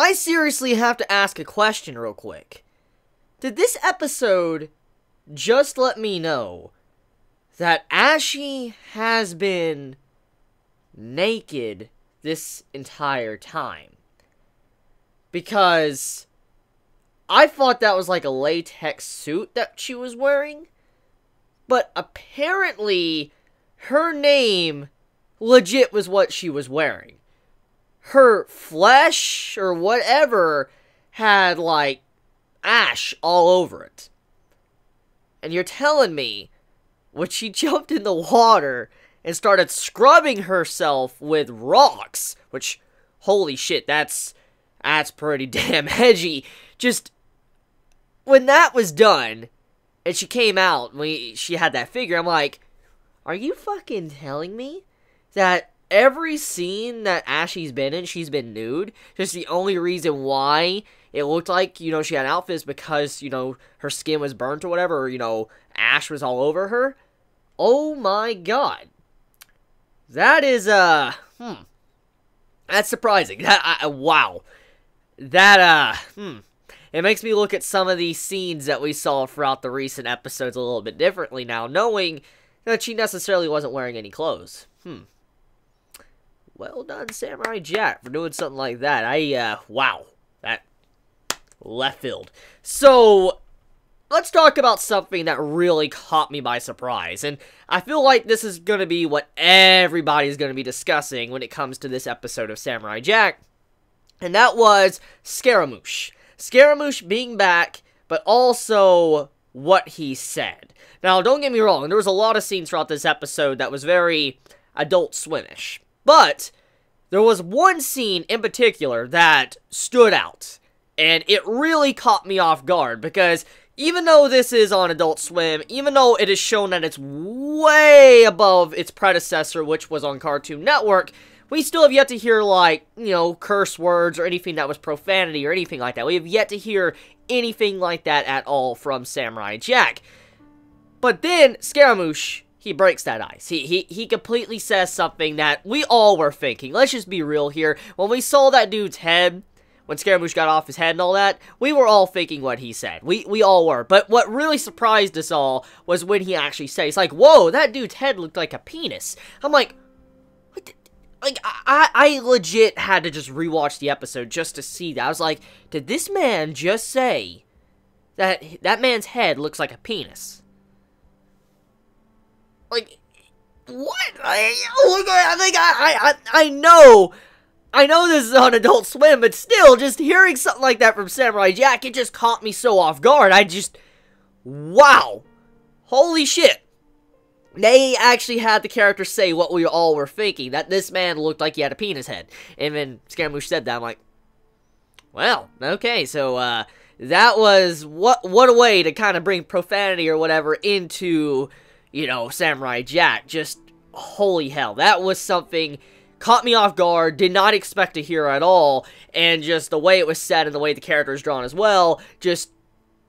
I seriously have to ask a question real quick. Did this episode just let me know that Ashi has been naked this entire time? Because I thought that was like a latex suit that she was wearing, but apparently her name legit was what she was wearing. Her flesh or whatever had like ash all over it. And you're telling me when she jumped in the water and started scrubbing herself with rocks, which, holy shit, that's pretty damn edgy. Just, when that was done, and she came out, she had that figure, I'm like, are you fucking telling me that every scene that Ashi's been in, she's been nude? Just the only reason why it looked like, you know, she had outfits because, you know, her skin was burnt or whatever, or, you know, ash was all over her? Oh my god. That is, that's surprising. Wow. That, it makes me look at some of these scenes that we saw throughout the recent episodes a little bit differently now, knowing that she necessarily wasn't wearing any clothes. Well done, Samurai Jack, for doing something like that. Wow. That, left field. So, let's talk about something that really caught me by surprise, and I feel like this is going to be what everybody's going to be discussing when it comes to this episode of Samurai Jack, and that was Scaramouche. Scaramouche being back, but also what he said. Now, don't get me wrong, there was a lot of scenes throughout this episode that was very Adult Swim-ish, but there was one scene in particular that stood out, and it really caught me off guard, because even though this is on Adult Swim, even though it is shown that it's way above its predecessor, which was on Cartoon Network, we still have yet to hear, like, you know, curse words or anything that was profanity or anything like that. We have yet to hear anything like that at all from Samurai Jack. But then, Scaramouche, he breaks that ice. He completely says something that we all were thinking. Let's just be real here. When we saw that dude's head, when Scaramouche got off his head and all that, we were all thinking what he said. We all were. But what really surprised us all was when he actually said, it's like, whoa, that dude's head looked like a penis. I'm like, what the, like, I legit had to just rewatch the episode just to see that. I was like, did this man just say that that man's head looks like a penis? Like, what? I know this is on Adult Swim, but still, just hearing something like that from Samurai Jack, it just caught me so off guard. Wow. Holy shit. They actually had the character say what we all were thinking, that this man looked like he had a penis head. And then Scaramouche said that, I'm like, well, okay, so, that was, what a way to kind of bring profanity or whatever into, you know, Samurai Jack. Just, holy hell, that was something caught me off guard, did not expect to hear at all, and just the way it was said and the way the character is drawn as well, just,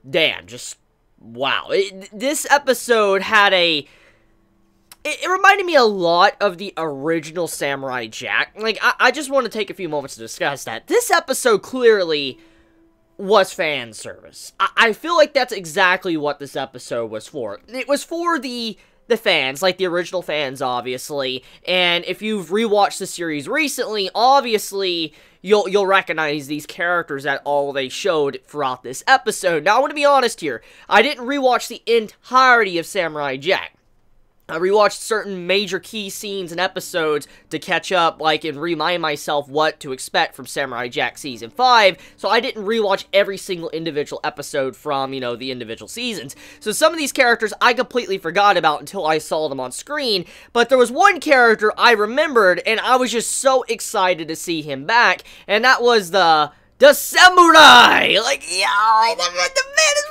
damn, just, wow. This episode had it reminded me a lot of the original Samurai Jack. Like, I just want to take a few moments to discuss that. This episode clearly was fan service. I feel like that's exactly what this episode was for. It was for the fans, like the original fans, obviously, and if you've rewatched the series recently, obviously, you'll recognize these characters that all they showed throughout this episode. Now, I want to be honest here, I didn't rewatch the entirety of Samurai Jack. I rewatched certain major key scenes and episodes to catch up, like, and remind myself what to expect from Samurai Jack Season 5, so I didn't rewatch every single individual episode from, you know, the individual seasons. So some of these characters I completely forgot about until I saw them on screen, but there was one character I remembered, and I was just so excited to see him back, and that was the samurai! Like, yo, the man is...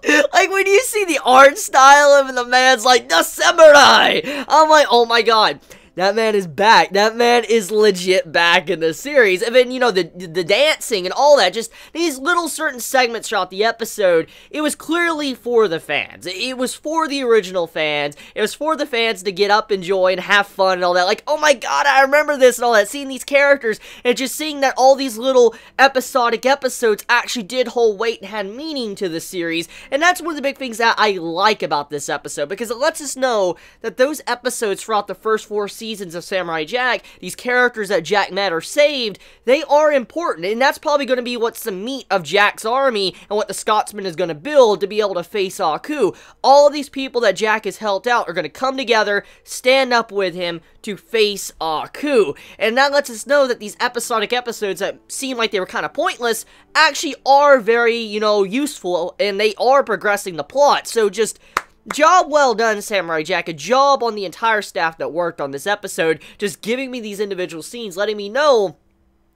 Like, when you see the art style of him, and the man's like, the samurai! I'm like, oh my god. that man is back. That man is legit back in the series. And then, you know, the dancing and all that, just these little certain segments throughout the episode, it was clearly for the fans. It was for the original fans. It was for the fans to get up, enjoy, and have fun and all that. Like, oh my god, I remember this and all that. Seeing these characters and just seeing that all these little episodic episodes actually did hold weight and had meaning to the series. And that's one of the big things that I like about this episode, because it lets us know that those episodes throughout the first 4 seasons of Samurai Jack, these characters that Jack met or saved, they are important, and that's probably going to be what's the meat of Jack's army and what the Scotsman is going to build to be able to face Aku. All of these people that Jack has helped out are going to come together, stand up with him to face Aku, and that lets us know that these episodic episodes that seem like they were kind of pointless actually are very, you know, useful, and they are progressing the plot. So just job well done, Samurai Jack. A job on the entire staff that worked on this episode, just giving me these individual scenes, letting me know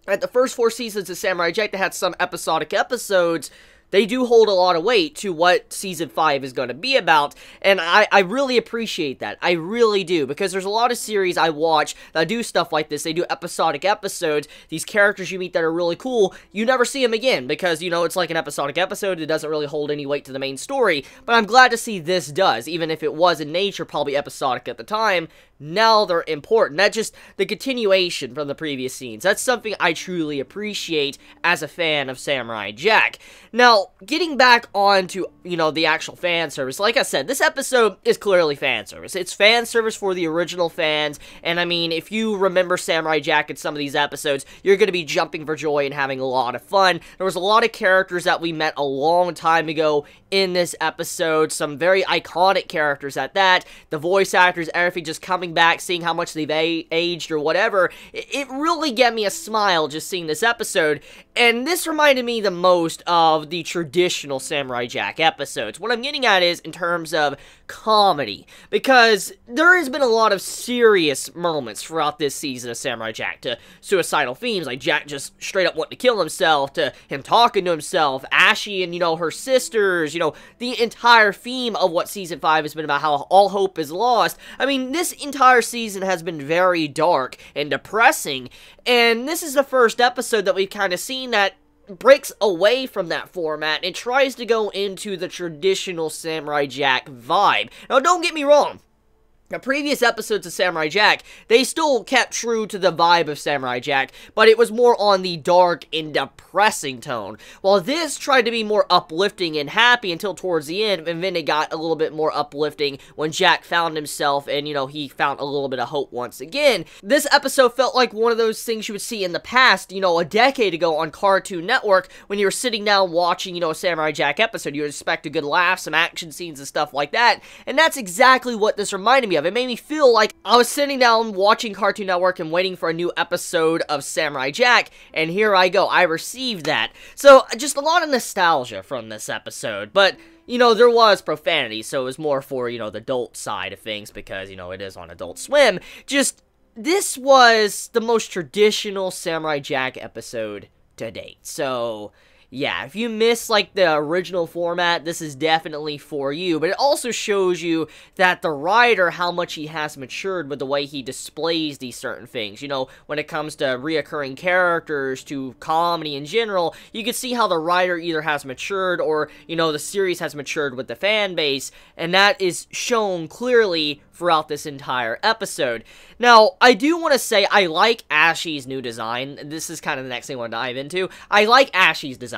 that the first 4 seasons of Samurai Jack that had some episodic episodes, they do hold a lot of weight to what Season 5 is going to be about, and I really appreciate that. I really do, because there's a lot of series I watch that do stuff like this. They do episodic episodes. These characters you meet that are really cool, you never see them again, because, you know, it's like an episodic episode. It doesn't really hold any weight to the main story, but I'm glad to see this does, even if it was in nature probably episodic at the time. Now they're important. That's just the continuation from the previous scenes. That's something I truly appreciate as a fan of Samurai Jack. Now, getting back on to, you know, the actual fan service, like I said, this episode is clearly fan service. It's fan service for the original fans, and I mean, if you remember Samurai Jack in some of these episodes, you're going to be jumping for joy and having a lot of fun. There was a lot of characters that we met a long time ago in this episode, some very iconic characters at that. The voice actors, everything just coming back, seeing how much they've aged or whatever. It really gave me a smile just seeing this episode, and this reminded me the most of the traditional Samurai Jack episodes. What I'm getting at is in terms of comedy, because there has been a lot of serious moments throughout this season of Samurai Jack, to suicidal themes, like Jack just straight up wanting to kill himself, to him talking to himself, Ashy and, you know, her sisters, you know, the entire theme of what Season 5 has been about, how all hope is lost. I mean, this entire season has been very dark and depressing, and this is the first episode that we've kind of seen that breaks away from that format and tries to go into the traditional Samurai Jack vibe. Now, don't get me wrong. The previous episodes of Samurai Jack, they still kept true to the vibe of Samurai Jack, but it was more on the dark and depressing tone, while this tried to be more uplifting and happy until towards the end, and then it got a little bit more uplifting when Jack found himself and, you know, he found a little bit of hope once again. This episode felt like one of those things you would see in the past, you know, a decade ago on Cartoon Network, when you were sitting down watching, you know, a Samurai Jack episode. You would expect a good laugh, some action scenes and stuff like that, and that's exactly what this reminded me of. It made me feel like I was sitting down watching Cartoon Network and waiting for a new episode of Samurai Jack, and here I go. I received that. So, just a lot of nostalgia from this episode, but, you know, there was profanity, so it was more for, you know, the adult side of things, because, you know, it is on Adult Swim. Just, this was the most traditional Samurai Jack episode to date, so yeah, if you miss, like, the original format, this is definitely for you, but it also shows you that the writer, how much he has matured with the way he displays these certain things. You know, when it comes to reoccurring characters, to comedy in general, you can see how the writer either has matured or, you know, the series has matured with the fan base, and that is shown clearly throughout this entire episode. Now, I do want to say I like Ashy's new design. This is kind of the next thing I want to dive into. I like Ashy's design.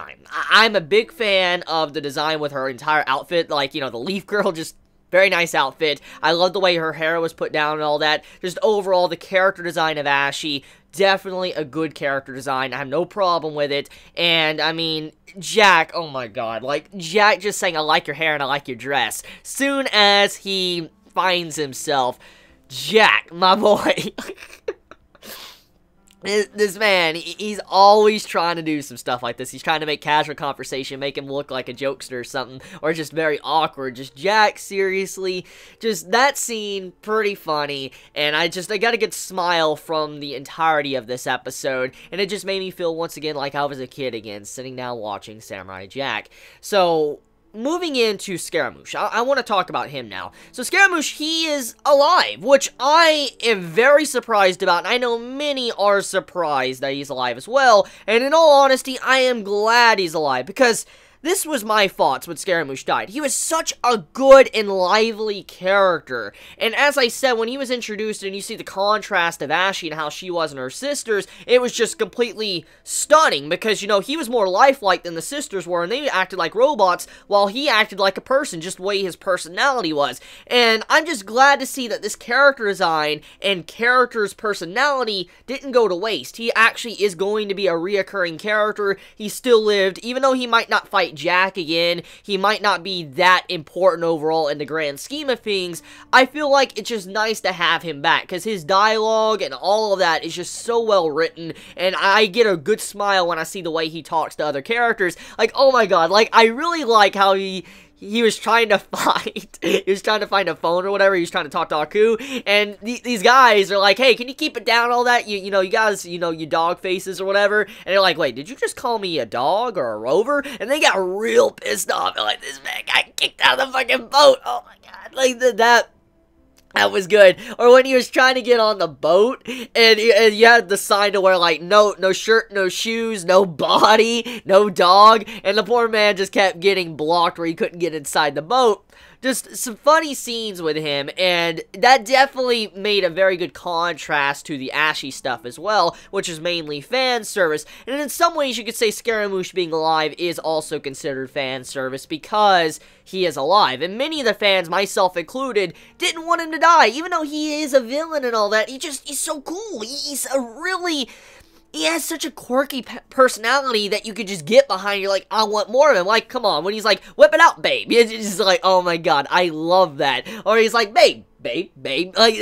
I'm a big fan of the design with her entire outfit, like, you know, the Leaf Girl, just very nice outfit. I love the way her hair was put down and all that. Just overall, the character design of Ashy, definitely a good character design. I have no problem with it. And, I mean, Jack, oh my god, like, Jack just saying, I like your hair and I like your dress. Soon as he finds himself, Jack, my boy, this man, he's always trying to do some stuff like this. He's trying to make casual conversation, make him look like a jokester or something, or just very awkward. Just, Jack, seriously, just that scene, pretty funny, and I got a good smile from the entirety of this episode, and it just made me feel once again like I was a kid again, sitting down watching Samurai Jack. So moving into Scaramouche, I want to talk about him now. So Scaramouche, he is alive, which I am very surprised about, and I know many are surprised that he's alive as well, and in all honesty, I am glad he's alive, because this was my thoughts when Scaramouche died. He was such a good and lively character. And as I said, when he was introduced and you see the contrast of Ashy and how she was and her sisters, it was just completely stunning because, you know, he was more lifelike than the sisters were and they acted like robots while he acted like a person, just the way his personality was. And I'm just glad to see that this character design and character's personality didn't go to waste. He actually is going to be a reoccurring character. He still lived, even though he might not fight Jack again, he might not be that important overall in the grand scheme of things. I feel like it's just nice to have him back, because his dialogue and all of that is just so well written, and I get a good smile when I see the way he talks to other characters. Like, oh my god, like, I really like how he was trying to fight, he was trying to find a phone or whatever, he was trying to talk to Aku, and these guys are like, hey, can you keep it down, all that, you know, you guys, you know, you dog faces or whatever, and they're like, wait, did you just call me a dog or a rover? And they got real pissed off, they're like, this man got kicked out of the fucking boat, oh my god, like, that was good. Or when he was trying to get on the boat, and you had the sign to wear, like, no shirt, no shoes, no body, no dog, and the poor man just kept getting blocked where he couldn't get inside the boat. Just some funny scenes with him, and that definitely made a very good contrast to the Ashy stuff as well, which is mainly fan service. And in some ways, you could say Scaramouche being alive is also considered fan service because he is alive. And many of the fans, myself included, didn't want him to die, even though he is a villain and all that. He's so cool. He has such a quirky personality that you could just get behind. You're like, I want more of him. Like, come on. When he's like, whip it out, babe. It's just like, oh my god, I love that. Or he's like, babe. Like,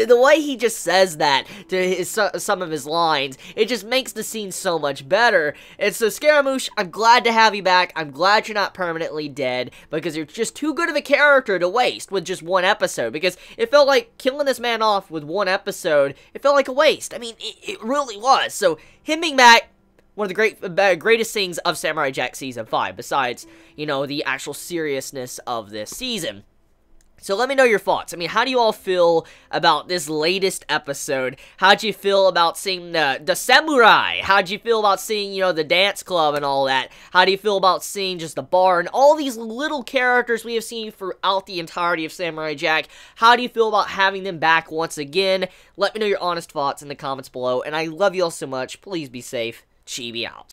the way he just says that to some of his lines, it just makes the scene so much better. And so, Scaramouche, I'm glad to have you back. I'm glad you're not permanently dead, because you're just too good of a character to waste with just one episode, because it felt like killing this man off with one episode, it felt like a waste. I mean, it really was. So, him being back, one of the greatest things of Samurai Jack Season 5, besides, you know, the actual seriousness of this season. So let me know your thoughts. I mean, how do you all feel about this latest episode? How'd you feel about seeing the samurai? How'd you feel about seeing, you know, the dance club and all that? How do you feel about seeing just the bar and all these little characters we have seen throughout the entirety of Samurai Jack? How do you feel about having them back once again? Let me know your honest thoughts in the comments below, and I love you all so much. Please be safe. Chibi out.